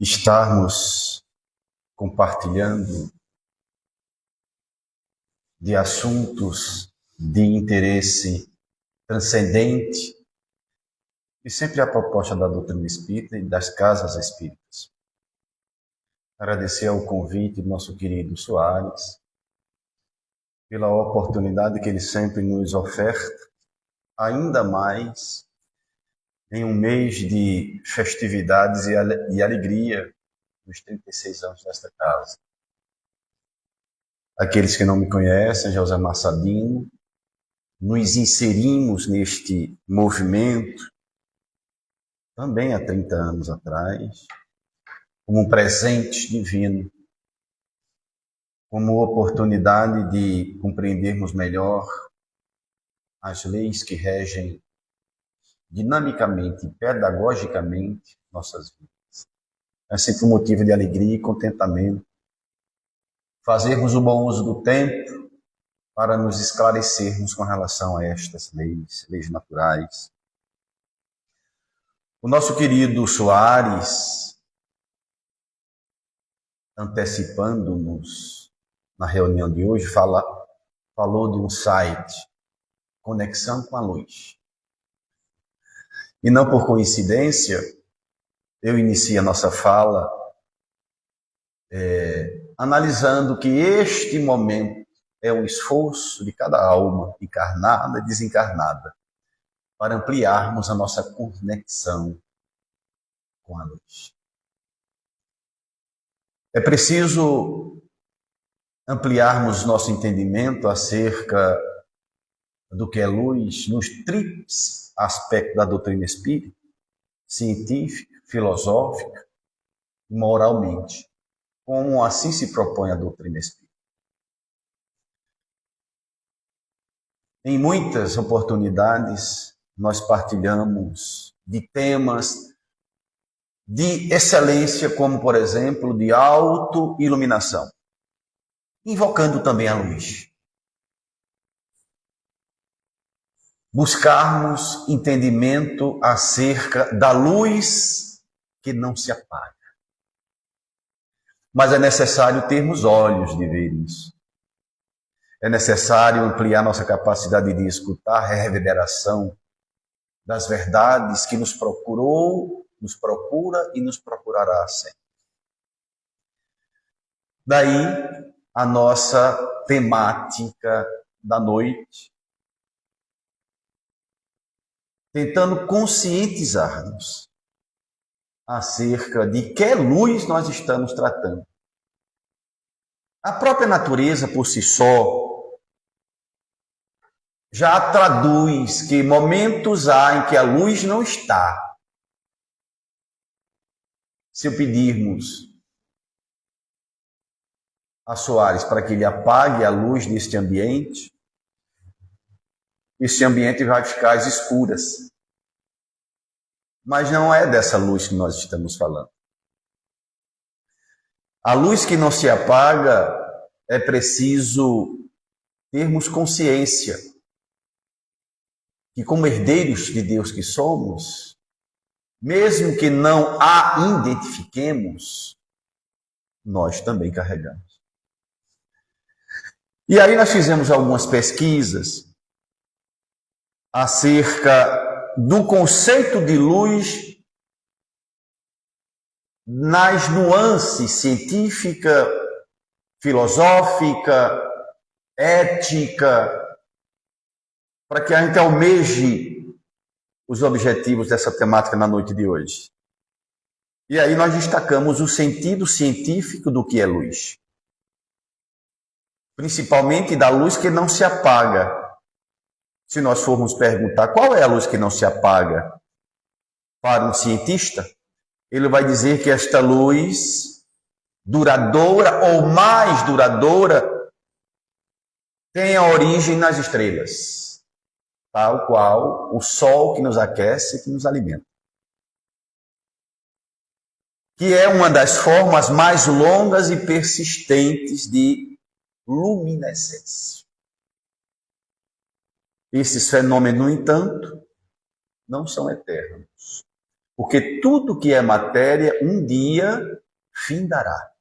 estarmos compartilhando de assuntos de interesse transcendente e sempre a proposta da doutrina espírita e das casas espíritas. Agradecer ao convite do nosso querido Soares pela oportunidade que ele sempre nos oferta, ainda mais em um mês de festividades e alegria nos 36 anos desta casa. Aqueles que não me conhecem, José Massadino, nos inserimos neste movimento também há 30 anos atrás, como um presente divino, como oportunidade de compreendermos melhor as leis que regem dinamicamente e pedagogicamente nossas vidas. É sempre um motivo de alegria e contentamento fazermos o bom uso do tempo para nos esclarecermos com relação a estas leis naturais. O nosso querido Soares, antecipando-nos na reunião de hoje, falou de um site, Conexão com a Luz. E não por coincidência, eu inicio a nossa fala analisando que este momento é um esforço de cada alma, encarnada e desencarnada, para ampliarmos a nossa conexão com a luz. É preciso ampliarmos nosso entendimento acerca do que é luz nos tríplices aspectos da doutrina espírita, científica, filosófica e moralmente, como assim se propõe a doutrina espírita. Em muitas oportunidades, nós partilhamos de temas de excelência, como, por exemplo, de autoiluminação, invocando também a luz. Buscarmos entendimento acerca da luz que não se apaga. Mas é necessário termos olhos de ver isso. É necessário ampliar nossa capacidade de escutar a reverberação das verdades que nos procura e nos procurará sempre. Daí a nossa temática da noite, tentando conscientizar-nos acerca de que luz nós estamos tratando. A própria natureza por si só já traduz que momentos há em que a luz não está. Se eu pedirmos a Soares para que ele apague a luz deste ambiente, esse ambiente vai ficar às escuras. Mas não é dessa luz que nós estamos falando. A luz que não se apaga, é preciso termos consciência que, como herdeiros de Deus que somos, mesmo que não a identifiquemos, nós também carregamos. E aí nós fizemos algumas pesquisas acerca do conceito de luz nas nuances científica, filosófica, ética, para que a gente almeje os objetivos dessa temática na noite de hoje. E aí nós destacamos o sentido científico do que é luz. Principalmente da luz que não se apaga. Se nós formos perguntar qual é a luz que não se apaga para um cientista, ele vai dizer que esta luz duradoura ou mais duradoura tem a origem nas estrelas, tal qual o sol que nos aquece e que nos alimenta. Que é uma das formas mais longas e persistentes de luminescência. Esses fenômenos, no entanto, não são eternos. Porque tudo que é matéria, um dia findará.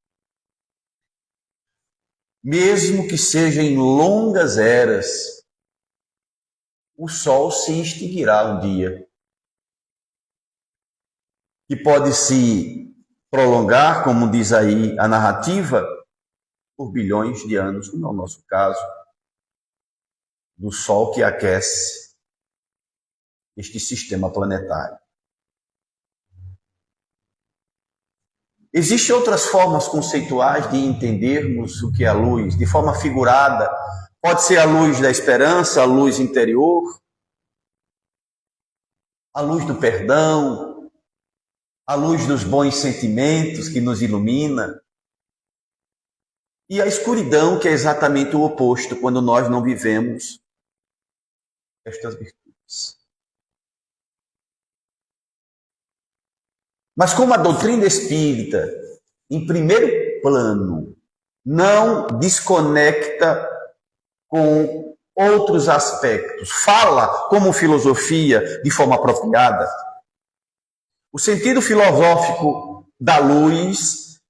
Mesmo que seja em longas eras, o sol se extinguirá um dia. Que pode se prolongar, como diz aí a narrativa, por bilhões de anos, como é o nosso caso, do sol que aquece este sistema planetário. Existem outras formas conceituais de entendermos o que é a luz, de forma figurada. Pode ser a luz da esperança, a luz interior, a luz do perdão, a luz dos bons sentimentos que nos ilumina. E a escuridão, que é exatamente o oposto, quando nós não vivemos estas virtudes. Mas como a doutrina espírita, em primeiro plano, não desconecta com outros aspectos, fala como filosofia de forma apropriada, o sentido filosófico da luz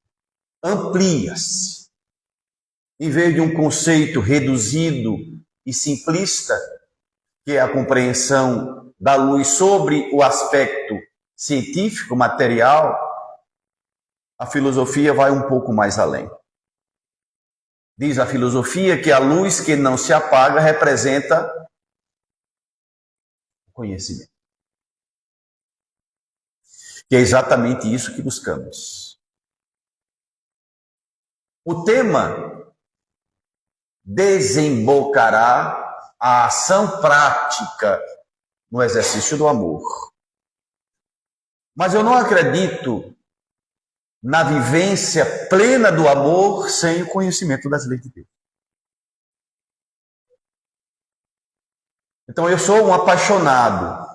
amplia-se. Em vez de um conceito reduzido e simplista, que é a compreensão da luz sobre o aspecto científico, material, a filosofia vai um pouco mais além. Diz a filosofia que a luz que não se apaga representa o conhecimento. Que é exatamente isso que buscamos. O tema desembocará a ação prática no exercício do amor. Mas eu não acredito na vivência plena do amor sem o conhecimento das leis de Deus. Então eu sou um apaixonado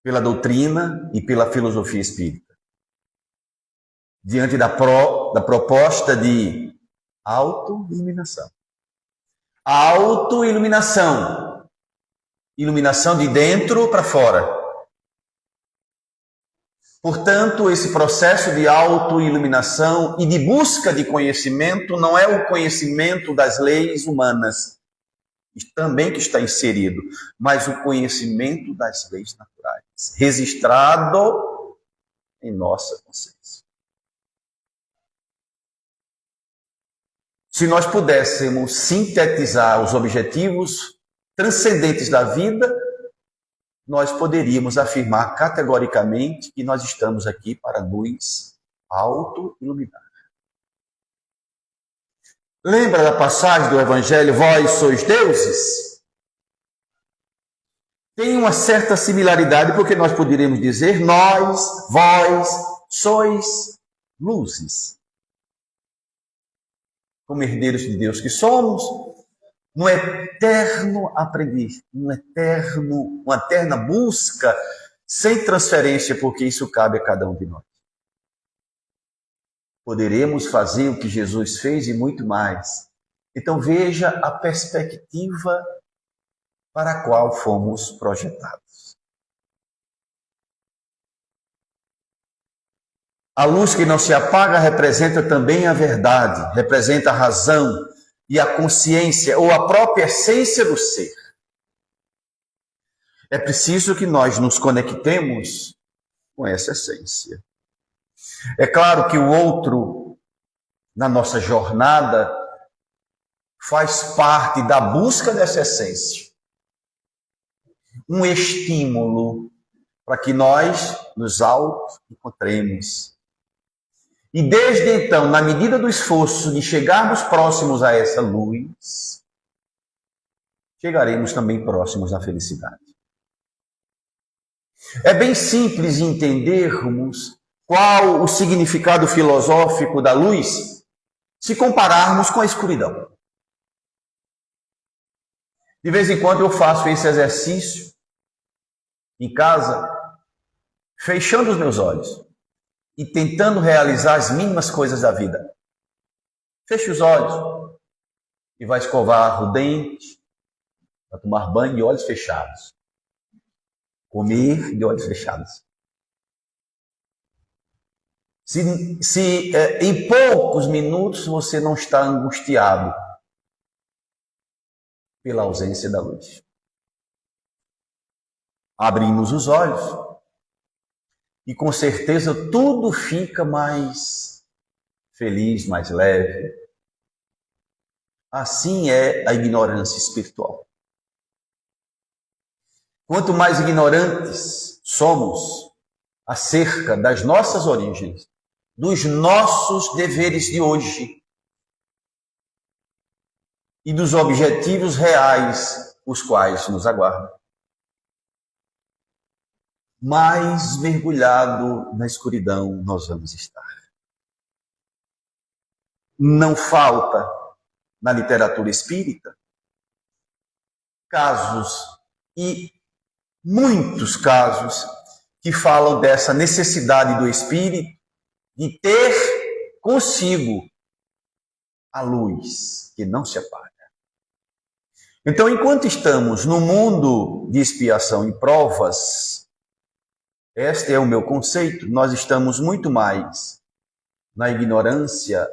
pela doutrina e pela filosofia espírita. Diante da proposta de autoiluminação. A autoiluminação. Iluminação de dentro para fora. Portanto, esse processo de autoiluminação e de busca de conhecimento não é o conhecimento das leis humanas, também que está inserido, mas o conhecimento das leis naturais, registrado em nossa consciência. Se nós pudéssemos sintetizar os objetivos transcendentes da vida, nós poderíamos afirmar categoricamente que nós estamos aqui para nos auto-iluminar. Lembra da passagem do Evangelho, vós sois deuses? Tem uma certa similaridade, porque nós poderíamos dizer, nós, vós, sois luzes. Como herdeiros de Deus que somos, um eterno aprendiz, uma eterna busca, sem transferência, porque isso cabe a cada um de nós. Poderemos fazer o que Jesus fez e muito mais. Então veja a perspectiva para a qual fomos projetados. A luz que não se apaga representa também a verdade, representa a razão, e a consciência, ou a própria essência do ser. É preciso que nós nos conectemos com essa essência. É claro que o outro, na nossa jornada, faz parte da busca dessa essência. Um estímulo para que nós nos auto-encontremos. E desde então, na medida do esforço de chegarmos próximos a essa luz, chegaremos também próximos à felicidade. É bem simples entendermos qual o significado filosófico da luz se compararmos com a escuridão. De vez em quando eu faço esse exercício em casa, fechando os meus olhos e tentando realizar as mínimas coisas da vida. Feche os olhos e vai escovar o dente, vai tomar banho de olhos fechados. Comer de olhos fechados. Se em poucos minutos você não está angustiado pela ausência da luz. Abrimos os olhos e com certeza tudo fica mais feliz, mais leve. Assim é a ignorância espiritual. Quanto mais ignorantes somos acerca das nossas origens, dos nossos deveres de hoje e dos objetivos reais os quais nos aguardam, mais mergulhado na escuridão nós vamos estar. Não falta na literatura espírita casos e muitos casos que falam dessa necessidade do espírito de ter consigo a luz que não se apaga. Então, enquanto estamos no mundo de expiação e provas, este é o meu conceito, nós estamos muito mais na ignorância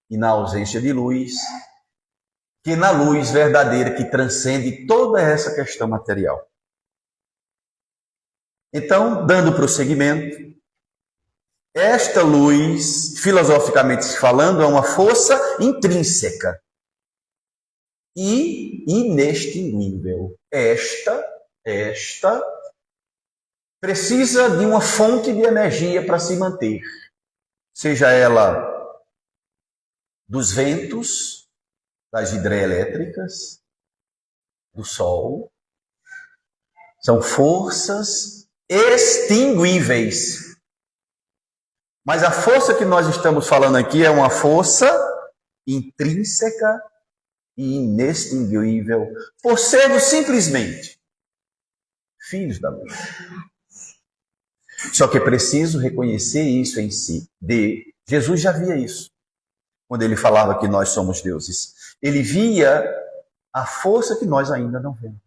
e na ausência de luz que na luz verdadeira que transcende toda essa questão material. Então, dando prosseguimento, esta luz, filosoficamente falando, é uma força intrínseca e inextinguível. Esta precisa de uma fonte de energia para se manter, seja ela dos ventos, das hidrelétricas, do sol. São forças extinguíveis. Mas a força que nós estamos falando aqui é uma força intrínseca e inextinguível, por sermos simplesmente filhos da luz. Só que é preciso reconhecer isso em si. Jesus já via isso, quando ele falava que nós somos deuses. Ele via a força que nós ainda não vemos.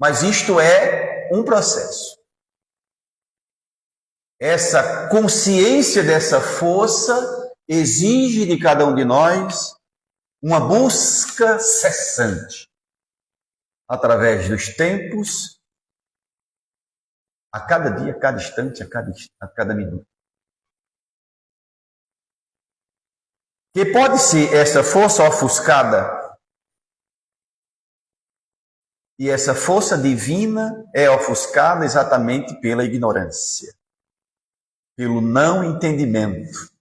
Mas isto é um processo. Essa consciência dessa força exige de cada um de nós uma busca cessante, através dos tempos, a cada dia, a cada instante, a cada minuto. Que pode ser essa força ofuscada, e essa força divina é ofuscada exatamente pela ignorância, pelo não entendimento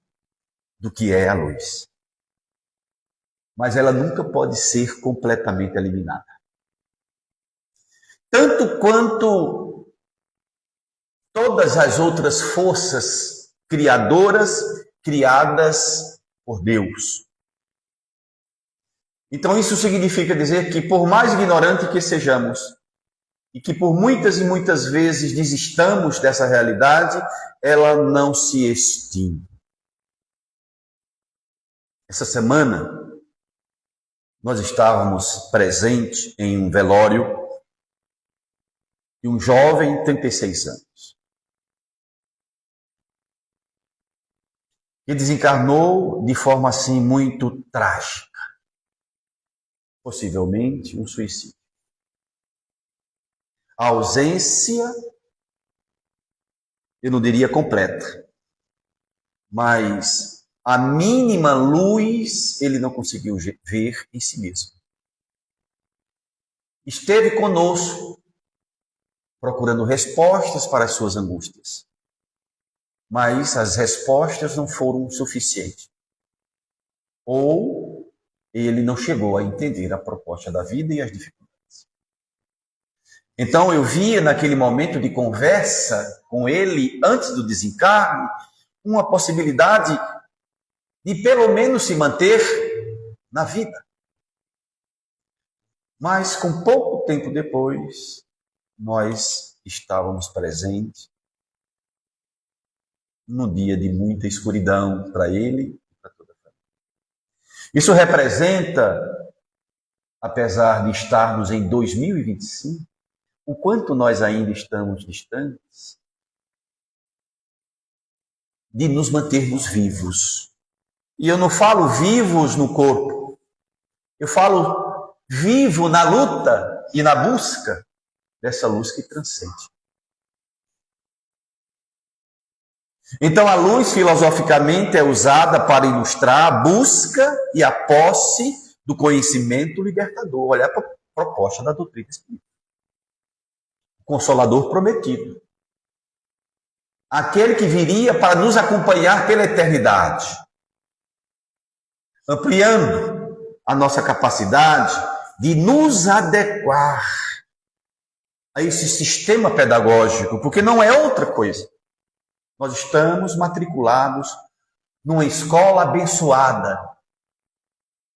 do que é a luz. Mas ela nunca pode ser completamente eliminada. Tanto quanto todas as outras forças criadoras criadas por Deus. Então isso significa dizer que por mais ignorante que sejamos, e que por muitas e muitas vezes desistamos dessa realidade, ela não se extingue. Essa semana, nós estávamos presentes em um velório de um jovem, 36 anos, que desencarnou de forma assim muito trágica, possivelmente um suicídio. A ausência, eu não diria completa, mas a mínima luz ele não conseguiu ver em si mesmo. Esteve conosco, procurando respostas para as suas angústias. Mas as respostas não foram suficientes. Ou ele não chegou a entender a proposta da vida e as dificuldades. Então eu via naquele momento de conversa com ele, antes do desencarne, uma possibilidade de pelo menos se manter na vida. Mas com pouco tempo depois, nós estávamos presentes no dia de muita escuridão para ele e para toda a família. Isso representa, apesar de estarmos em 2025, o quanto nós ainda estamos distantes de nos mantermos vivos. E eu não falo vivos no corpo, eu falo vivo na luta e na busca dessa luz que transcende. Então a luz, filosoficamente, é usada para ilustrar a busca e a posse do conhecimento libertador. Olha a proposta da doutrina espírita. O Consolador prometido. Aquele que viria para nos acompanhar pela eternidade, ampliando a nossa capacidade de nos adequar a esse sistema pedagógico, porque não é outra coisa. Nós estamos matriculados numa escola abençoada,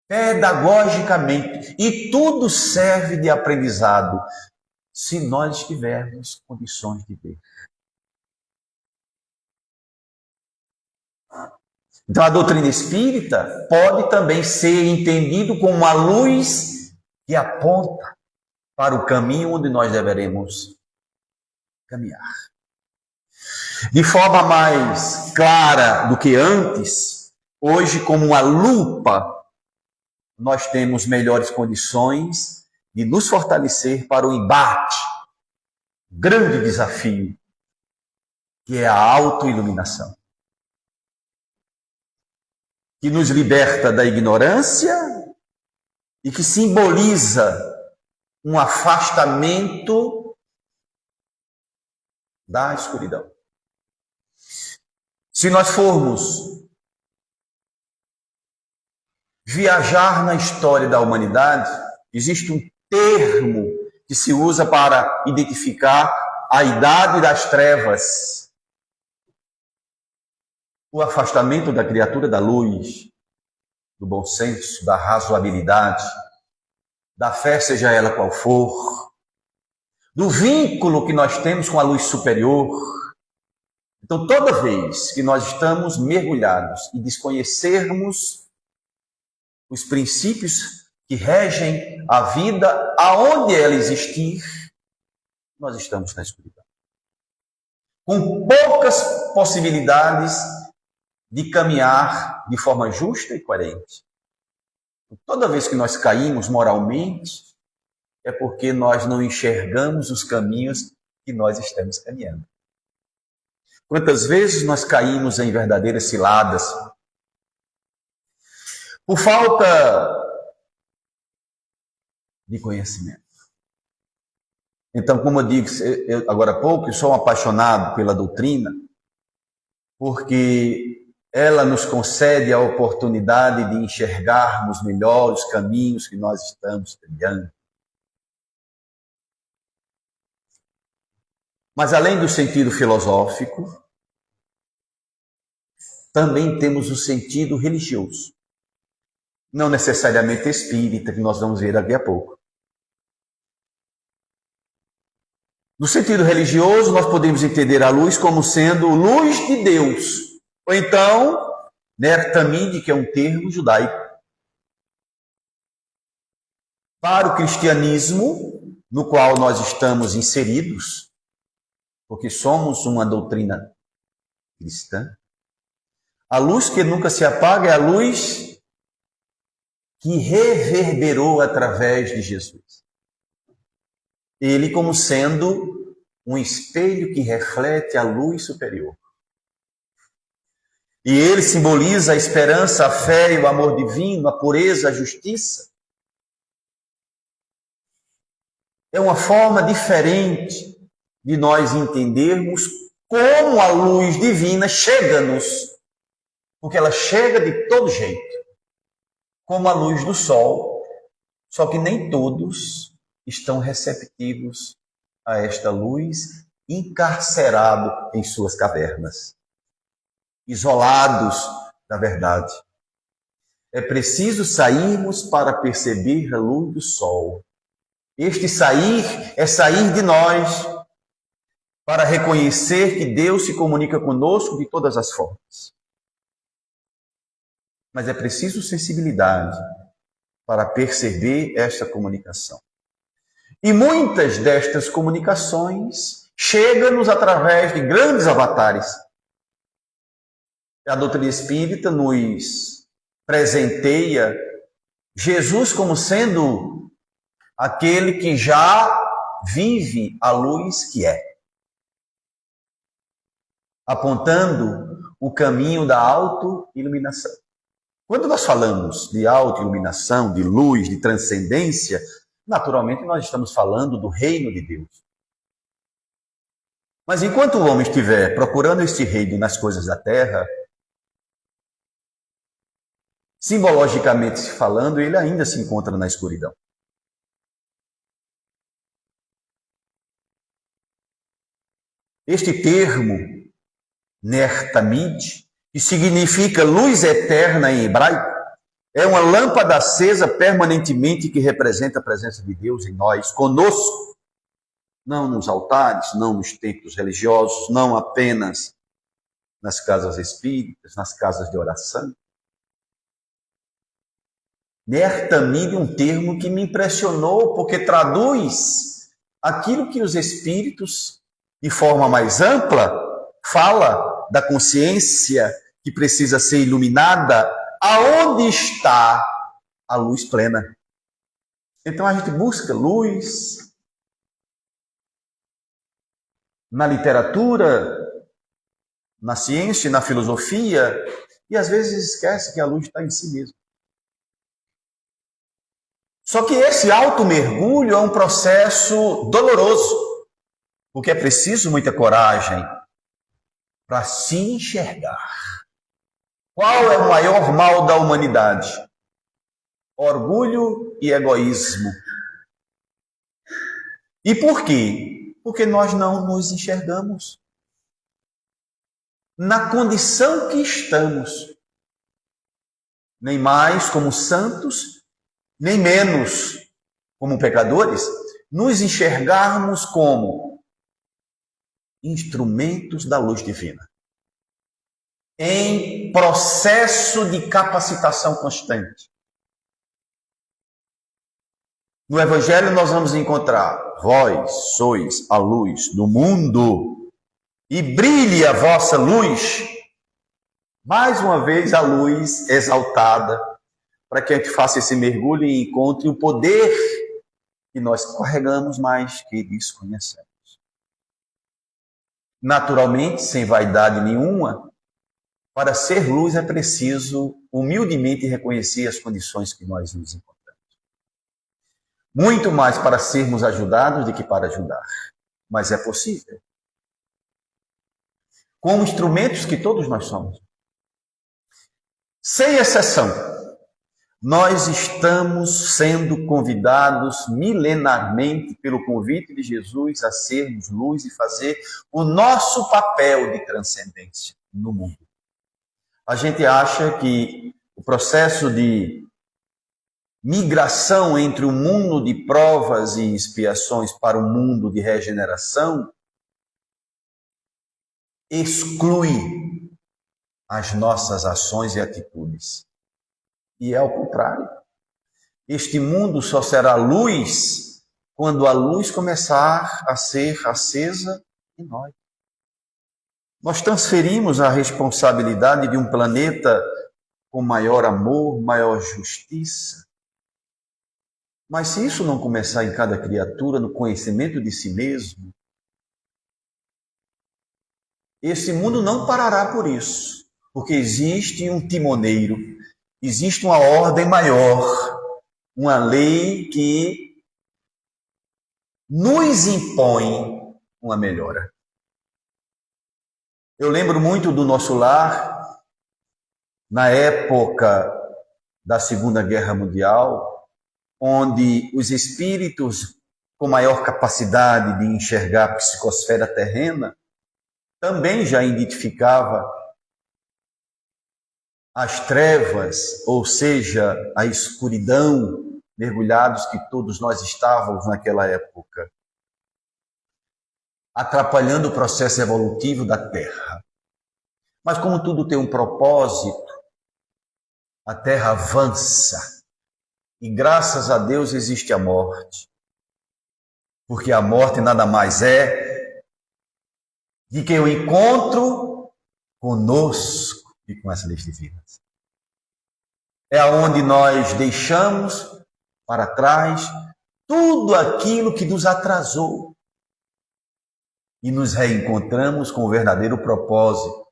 pedagogicamente, e tudo serve de aprendizado, se nós tivermos condições de ver. Então a doutrina espírita pode também ser entendido como uma luz que aponta para o caminho onde nós deveremos caminhar. De forma mais clara do que antes, hoje, como uma lupa, nós temos melhores condições de nos fortalecer para o embate, grande desafio, que é a autoiluminação, que nos liberta da ignorância e que simboliza um afastamento da escuridão. Se nós formos viajar na história da humanidade, existe um termo que se usa para identificar a idade das trevas, o afastamento da criatura da luz, do bom senso, da razoabilidade, da fé, seja ela qual for, do vínculo que nós temos com a luz superior. Então, toda vez que nós estamos mergulhados e desconhecermos os princípios que regem a vida, aonde ela existir, nós estamos na escuridão. Com poucas possibilidades de caminhar de forma justa e coerente. Toda vez que nós caímos moralmente, é porque nós não enxergamos os caminhos que nós estamos caminhando. Quantas vezes nós caímos em verdadeiras ciladas por falta de conhecimento. Então, como eu digo agora há pouco, eu sou um apaixonado pela doutrina, porque ela nos concede a oportunidade de enxergarmos melhor os caminhos que nós estamos trilhando. Mas além do sentido filosófico, também temos o sentido religioso. Não necessariamente espírita, que nós vamos ver daqui a pouco. No sentido religioso, nós podemos entender a luz como sendo luz de Deus. Ou então, Ner Tamid, que é um termo judaico. Para o cristianismo, no qual nós estamos inseridos, porque somos uma doutrina cristã, a luz que nunca se apaga é a luz que reverberou através de Jesus. Ele como sendo um espelho que reflete a luz superior. E ele simboliza a esperança, a fé e o amor divino, a pureza, a justiça. É uma forma diferente de nós entendermos como a luz divina chega-nos, porque ela chega de todo jeito, como a luz do sol, só que nem todos estão receptivos a esta luz, encarcerados em suas cavernas, isolados da verdade. É preciso sairmos para perceber a luz do sol. Este sair é sair de nós para reconhecer que Deus se comunica conosco de todas as formas. Mas é preciso sensibilidade para perceber esta comunicação. E muitas destas comunicações chegam-nos através de grandes avatares. A doutrina espírita nos presenteia Jesus como sendo aquele que já vive a luz que é, apontando o caminho da auto-iluminação. Quando nós falamos de auto-iluminação, de luz, de transcendência, naturalmente nós estamos falando do reino de Deus. Mas enquanto o homem estiver procurando este reino nas coisas da terra, simbologicamente se falando, ele ainda se encontra na escuridão. Este termo, Ner Tamid, que significa luz eterna em hebraico, é uma lâmpada acesa permanentemente que representa a presença de Deus em nós, conosco, não nos altares, não nos templos religiosos, não apenas nas casas espíritas, nas casas de oração. Ner Tamid é um termo que me impressionou, porque traduz aquilo que os espíritos, de forma mais ampla, fala da consciência que precisa ser iluminada, aonde está a luz plena. Então a gente busca luz na literatura, na ciência, na filosofia, e às vezes esquece que a luz está em si mesmo. Só que esse auto-mergulho é um processo doloroso, porque é preciso muita coragem para se enxergar. Qual é o maior mal da humanidade? Orgulho e egoísmo. E por quê? Porque nós não nos enxergamos na condição que estamos, nem mais como santos, nem menos como pecadores, nos enxergarmos como instrumentos da luz divina, em processo de capacitação constante. No Evangelho nós vamos encontrar: vós sois a luz do mundo, e brilhe a vossa luz. Mais uma vez a luz exaltada, para que a gente faça esse mergulho e encontre o poder que nós carregamos, mas que desconhecemos. Naturalmente, sem vaidade nenhuma, para ser luz é preciso humildemente reconhecer as condições que nós nos encontramos. Muito mais para sermos ajudados do que para ajudar. Mas é possível. Como instrumentos que todos nós somos. Sem exceção, nós estamos sendo convidados milenarmente pelo convite de Jesus a sermos luz e fazer o nosso papel de transcendência no mundo. A gente acha que o processo de migração entre o mundo de provas e expiações para o mundo de regeneração exclui as nossas ações e atitudes. E é ao contrário. Este mundo só será luz quando a luz começar a ser acesa em nós. Nós transferimos a responsabilidade de um planeta com maior amor, maior justiça. Mas se isso não começar em cada criatura, no conhecimento de si mesmo, esse mundo não parará por isso. Porque existe um timoneiro, existe uma ordem maior, uma lei que nos impõe uma melhora. Eu lembro muito do nosso lar, na época da Segunda Guerra Mundial, onde os espíritos com maior capacidade de enxergar a psicosfera terrena também já identificava as trevas, ou seja, a escuridão, mergulhados que todos nós estávamos naquela época, atrapalhando o processo evolutivo da Terra. Mas como tudo tem um propósito, a Terra avança. E graças a Deus existe a morte. Porque a morte nada mais é de que o encontro conosco e com as leis divinas. É aonde nós deixamos para trás tudo aquilo que nos atrasou e nos reencontramos com o verdadeiro propósito.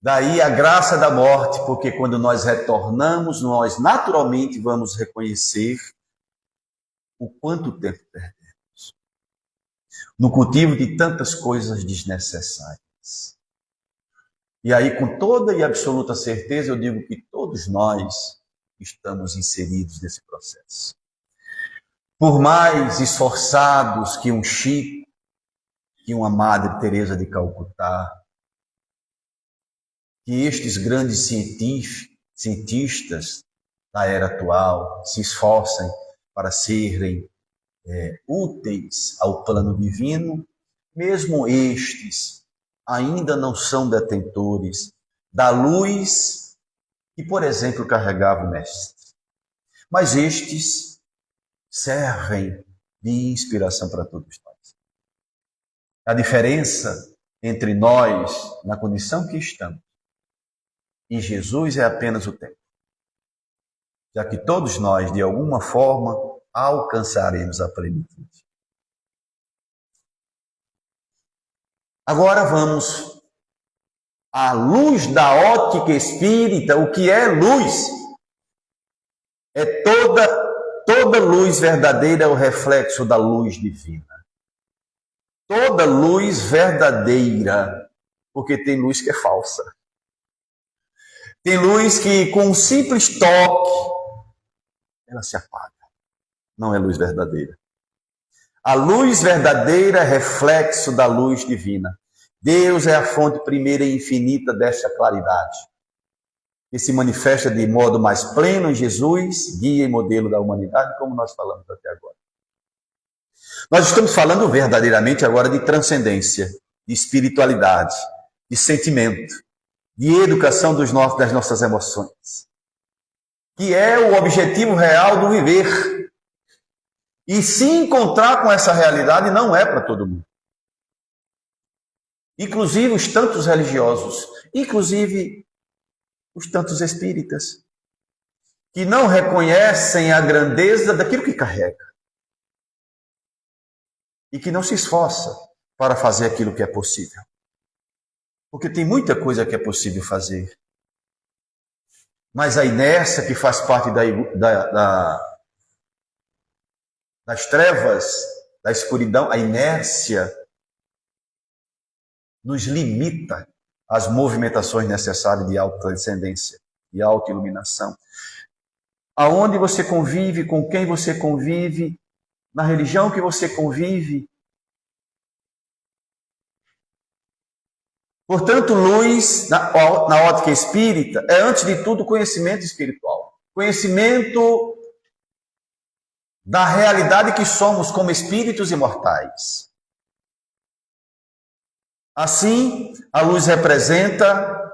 Daí a graça da morte, porque quando nós retornamos, nós naturalmente vamos reconhecer o quanto tempo perdemos no cultivo de tantas coisas desnecessárias. E aí, com toda e absoluta certeza, eu digo que todos nós estamos inseridos nesse processo. Por mais esforçados que um Chico, que uma Madre Teresa de Calcutá, que estes grandes cientistas da era atual se esforcem para serem úteis ao plano divino, mesmo estes ainda não são detentores da luz que, por exemplo, carregava o Mestre. Mas estes servem de inspiração para todos nós. A diferença entre nós, na condição que estamos, e Jesus é apenas o tempo. Já que todos nós, de alguma forma, alcançaremos a plenitude. Agora vamos à luz da ótica espírita. O que é luz? É toda luz verdadeira é o reflexo da luz divina. Toda luz verdadeira, porque tem luz que é falsa. Tem luz que, com um simples toque, ela se apaga. Não é luz verdadeira. A luz verdadeira é reflexo da luz divina. Deus é a fonte primeira e infinita desta claridade, que se manifesta de modo mais pleno em Jesus, guia e modelo da humanidade, como nós falamos até agora. Nós estamos falando verdadeiramente agora de transcendência, de espiritualidade, de sentimento, de educação das nossas emoções, que é o objetivo real do viver. E se encontrar com essa realidade não é para todo mundo. Inclusive os tantos religiosos, inclusive os tantos espíritas, que não reconhecem a grandeza daquilo que carrega e que não se esforça para fazer aquilo que é possível. Porque tem muita coisa que é possível fazer. Mas a inércia que faz parte das trevas, da escuridão, a inércia nos limita às movimentações necessárias de autotranscendência, de autoiluminação. Aonde você convive, com quem você convive, na religião que você convive. Portanto, luz, na ótica espírita, é antes de tudo conhecimento espiritual. Conhecimento da realidade que somos como espíritos imortais. Assim, a luz representa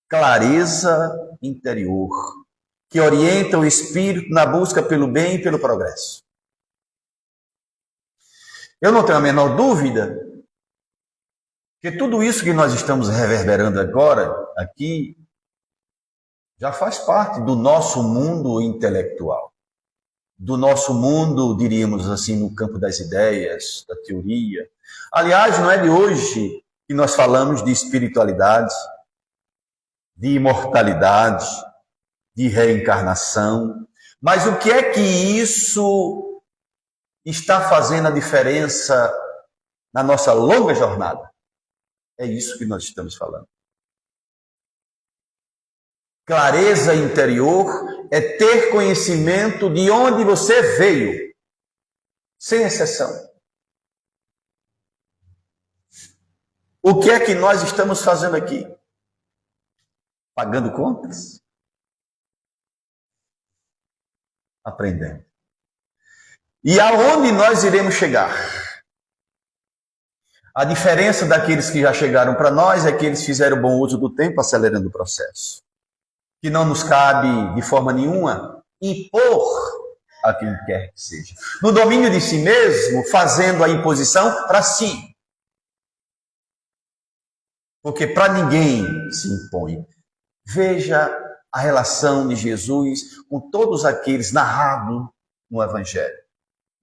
clareza interior, que orienta o espírito na busca pelo bem e pelo progresso. Eu não tenho a menor dúvida que tudo isso que nós estamos reverberando agora, aqui, já faz parte do nosso mundo intelectual, do nosso mundo, diríamos assim, no campo das ideias, da teoria. Aliás, não é de hoje que nós falamos de espiritualidade, de imortalidade, de reencarnação. Mas o que é que isso está fazendo a diferença na nossa longa jornada? É isso que nós estamos falando. Clareza interior é ter conhecimento de onde você veio, sem exceção. O que é que nós estamos fazendo aqui? Pagando contas? Aprendendo. E aonde nós iremos chegar? A diferença daqueles que já chegaram para nós é que eles fizeram bom uso do tempo, acelerando o processo. Que não nos cabe, de forma nenhuma, impor a quem quer que seja. No domínio de si mesmo, fazendo a imposição para si. Porque para ninguém se impõe. Veja a relação de Jesus com todos aqueles narrados no Evangelho.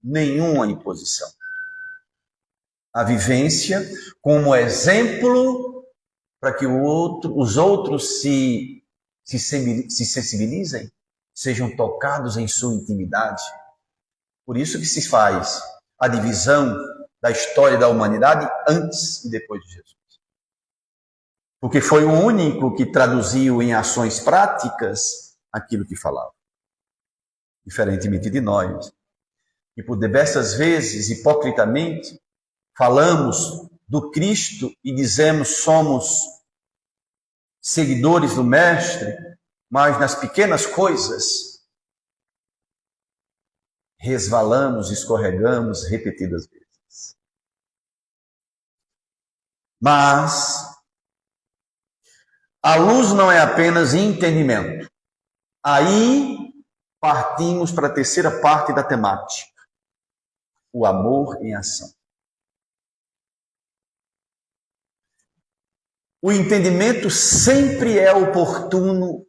Nenhuma imposição. A vivência como exemplo para que os outros se sensibilizem, sejam tocados em sua intimidade. Por isso que se faz a divisão da história da humanidade antes e depois de Jesus. Porque foi o único que traduziu em ações práticas aquilo que falava. Diferentemente de nós, que por diversas vezes, hipocritamente, falamos do Cristo e dizemos somos seguidores do Mestre, mas nas pequenas coisas resvalamos, escorregamos repetidas vezes. Mas a luz não é apenas entendimento. Aí partimos para a terceira parte da temática. O amor em ação. O entendimento sempre é oportuno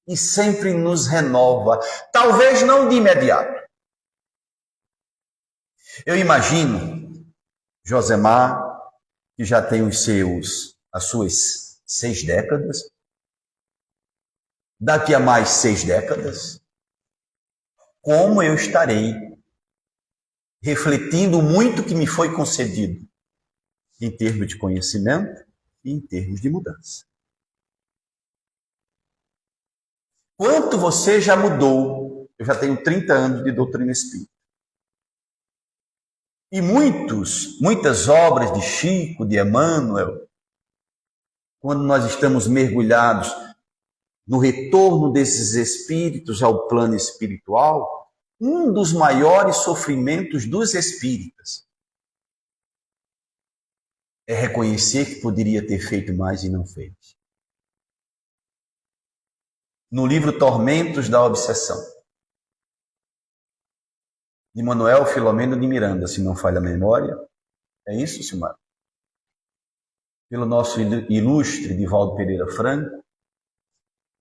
e sempre nos renova. Talvez não de imediato. Eu imagino Josemar, que já tem as suas 6 décadas, daqui a mais 6 décadas, como eu estarei refletindo muito que me foi concedido em termos de conhecimento e em termos de mudança. Quanto você já mudou? Eu já tenho 30 anos de doutrina espírita. E muitas obras de Chico, de Emmanuel, quando nós estamos mergulhados no retorno desses espíritos ao plano espiritual, um dos maiores sofrimentos dos espíritas é reconhecer que poderia ter feito mais e não fez. No livro Tormentos da Obsessão, de Manuel Filomeno de Miranda, se não falha a memória, é isso, Silmar? Pelo nosso ilustre Divaldo Pereira Franco,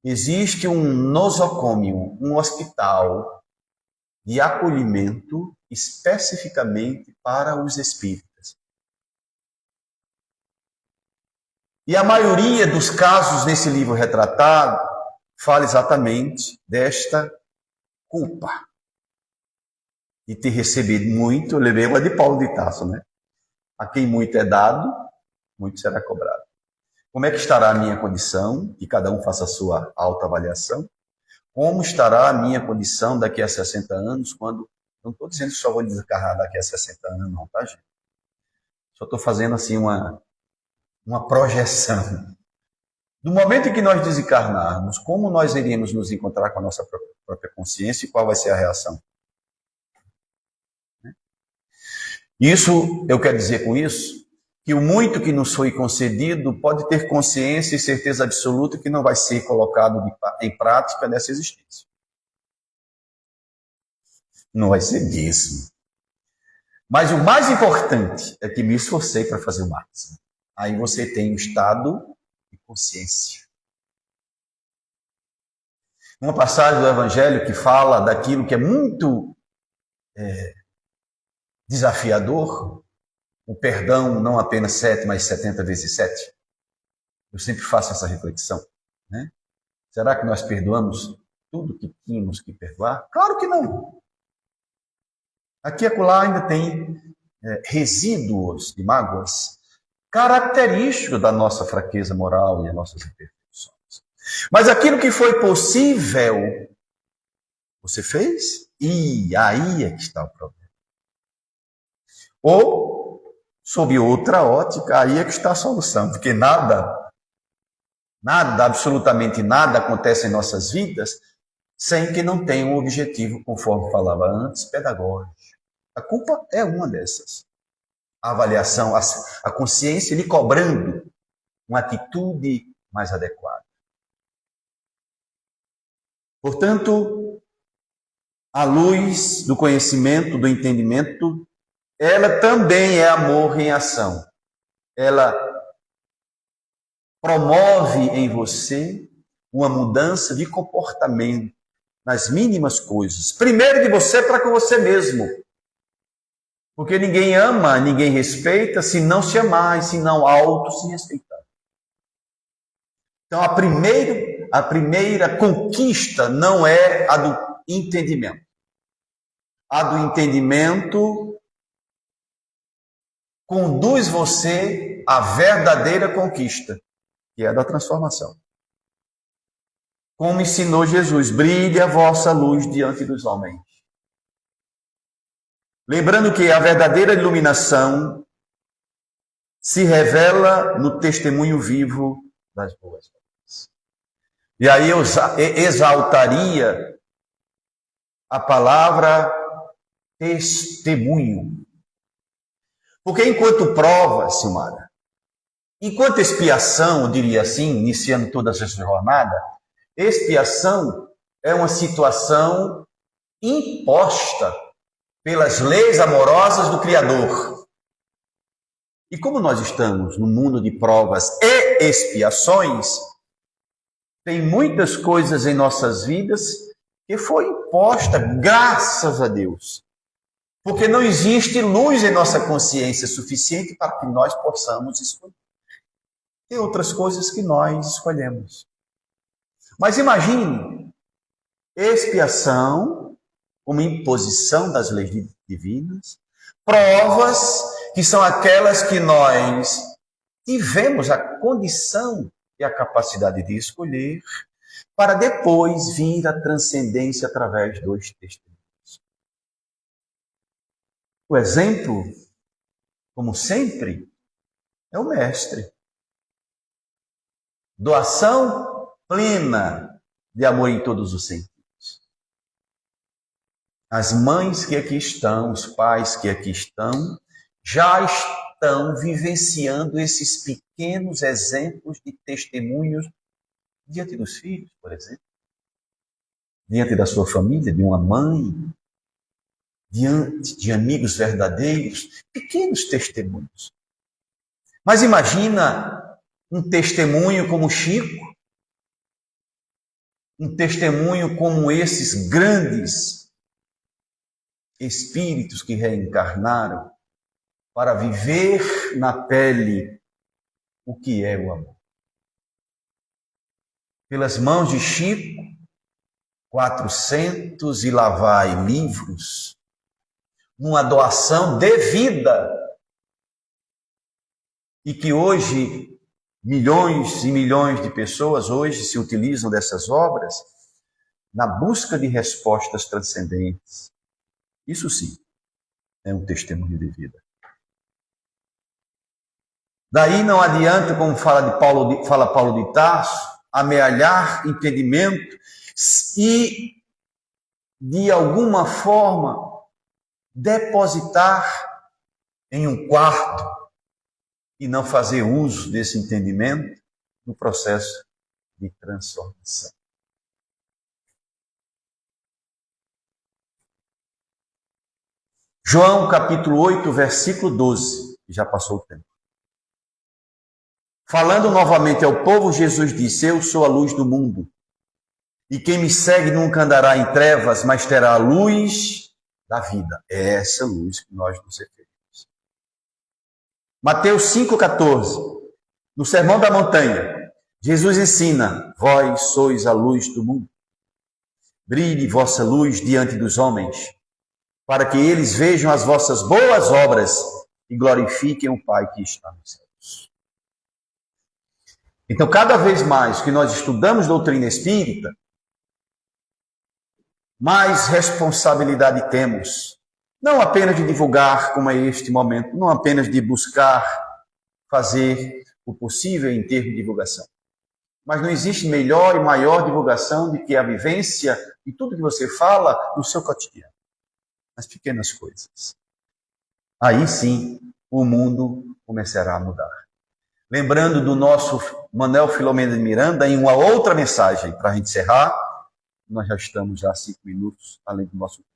existe um nosocômio, um hospital de acolhimento especificamente para os espíritas. E a maioria dos casos nesse livro retratado fala exatamente desta culpa de ter recebido muito. Eu levei uma de Paulo de Tarso, né? A quem muito é dado, muito será cobrado. Como é que estará a minha condição? Que cada um faça a sua autoavaliação. Como estará a minha condição daqui a 60 anos, quando... Não estou dizendo que só vou desencarnar daqui a 60 anos, não, tá, gente? Só estou fazendo assim uma projeção. Do momento em que nós desencarnarmos, como nós iremos nos encontrar com a nossa própria consciência e qual vai ser a reação? Isso, eu quero dizer com isso, que o muito que nos foi concedido pode ter consciência e certeza absoluta que não vai ser colocado em prática nessa existência. Não vai ser mesmo. Mas o mais importante é que me esforcei para fazer o máximo. Aí você tem um estado de consciência. Uma passagem do Evangelho que fala daquilo que é muito desafiador, o perdão não apenas 7, mas 70 vezes 7. Eu sempre faço essa reflexão, né? Será que nós perdoamos tudo que tínhamos que perdoar? Claro que não. Aqui e acolá ainda tem resíduos de mágoas característicos da nossa fraqueza moral e das nossas imperfeições. Mas aquilo que foi possível, você fez? E aí é que está o problema. Ou, sob outra ótica, aí é que está a solução. Porque nada, absolutamente nada acontece em nossas vidas sem que não tenha um objetivo, conforme falava antes, pedagógico. A culpa é uma dessas. A avaliação, a consciência lhe cobrando uma atitude mais adequada. Portanto, a luz do conhecimento, do entendimento, ela também é amor em ação. Ela promove em você uma mudança de comportamento nas mínimas coisas. Primeiro de você para com você mesmo. Porque ninguém ama, ninguém respeita se não se amar e se não auto se respeitar. Então a primeira conquista não é a do entendimento. A do entendimento conduz você à verdadeira conquista, que é a da transformação. Como ensinou Jesus, brilhe a vossa luz diante dos homens. Lembrando que a verdadeira iluminação se revela no testemunho vivo das boas obras. E aí eu exaltaria a palavra testemunho. Porque enquanto prova, Silmara, enquanto expiação, eu diria assim, iniciando toda essa jornada, expiação é uma situação imposta pelas leis amorosas do Criador. E como nós estamos no mundo de provas e expiações, tem muitas coisas em nossas vidas que foi imposta, graças a Deus. Porque não existe luz em nossa consciência suficiente para que nós possamos escolher. Tem outras coisas que nós escolhemos. Mas imagine, expiação como imposição das leis divinas, provas que são aquelas que nós tivemos a condição e a capacidade de escolher, para depois vir a transcendência através dos testemunhos. O exemplo, como sempre, é o mestre. Doação plena de amor em todos os sentidos. As mães que aqui estão, os pais que aqui estão, já estão vivenciando esses pequenos exemplos de testemunhos diante dos filhos, por exemplo. Diante da sua família, de uma mãe, diante de amigos verdadeiros, pequenos testemunhos. Mas imagina um testemunho como Chico, um testemunho como esses grandes espíritos que reencarnaram para viver na pele o que é o amor. Pelas mãos de Chico, 400 e lá vai livros, numa doação devida, e que hoje milhões e milhões de pessoas hoje se utilizam dessas obras na busca de respostas transcendentes. Isso sim é um testemunho de vida. Daí não adianta, como fala Paulo de Tarso, amealhar entendimento e, de alguma forma, depositar em um quarto e não fazer uso desse entendimento no processo de transformação. João capítulo 8, versículo 12, já passou o tempo. Falando novamente ao povo, Jesus disse: eu sou a luz do mundo, e quem me segue nunca andará em trevas, mas terá a luz da vida. É essa luz que nós nos referimos. Mateus 5,14. No Sermão da Montanha, Jesus ensina: vós sois a luz do mundo. Brilhe vossa luz diante dos homens, para que eles vejam as vossas boas obras e glorifiquem o Pai que está nos céus. Então, cada vez mais que nós estudamos doutrina espírita, mais responsabilidade temos. Não apenas de divulgar, como é este momento, não apenas de buscar fazer o possível em termos de divulgação. Mas não existe melhor e maior divulgação do que a vivência de tudo que você fala no seu cotidiano. As pequenas coisas. Aí sim, o mundo começará a mudar. Lembrando do nosso Manuel Filomeno de Miranda, em uma outra mensagem, para a gente encerrar, Nós já estamos já 5 minutos além do nosso tempo.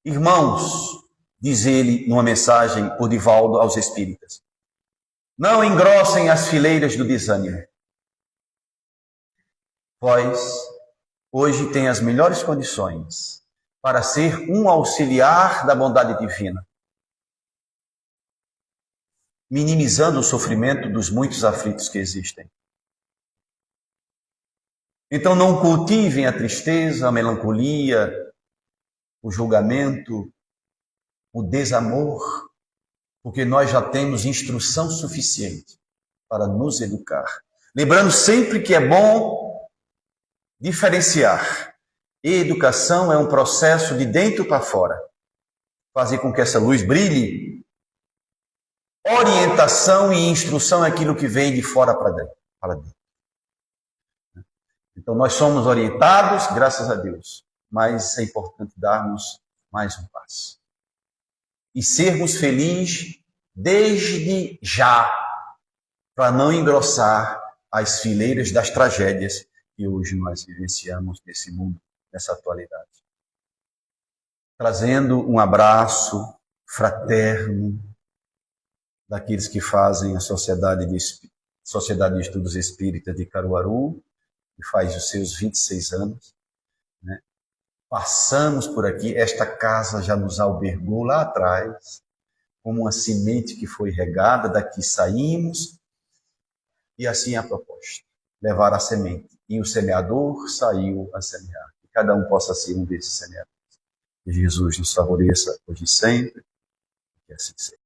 Irmãos, diz ele numa mensagem por Divaldo aos espíritas, não engrossem as fileiras do desânimo, pois hoje tem as melhores condições para ser um auxiliar da bondade divina, minimizando o sofrimento dos muitos aflitos que existem. Então não cultivem a tristeza, a melancolia, o julgamento, o desamor, porque nós já temos instrução suficiente para nos educar. Lembrando sempre que é bom diferenciar. Educação é um processo de dentro para fora. Fazer com que essa luz brilhe. Orientação e instrução é aquilo que vem de fora para dentro. Então nós somos orientados, graças a Deus, mas é importante darmos mais um passo. E sermos felizes desde já, para não engrossar as fileiras das tragédias que hoje nós vivenciamos nesse mundo, nessa atualidade. Trazendo um abraço fraterno daqueles que fazem a Sociedade de Estudos Espíritas de Caruaru, que faz os seus 26 anos. Né? Passamos por aqui, esta casa já nos albergou lá atrás, como uma semente que foi regada, daqui saímos, e assim é a proposta, levar a semente. E o semeador saiu a semear. Que cada um possa ser um desses semeadores. Que Jesus nos favoreça hoje e sempre, que assim seja.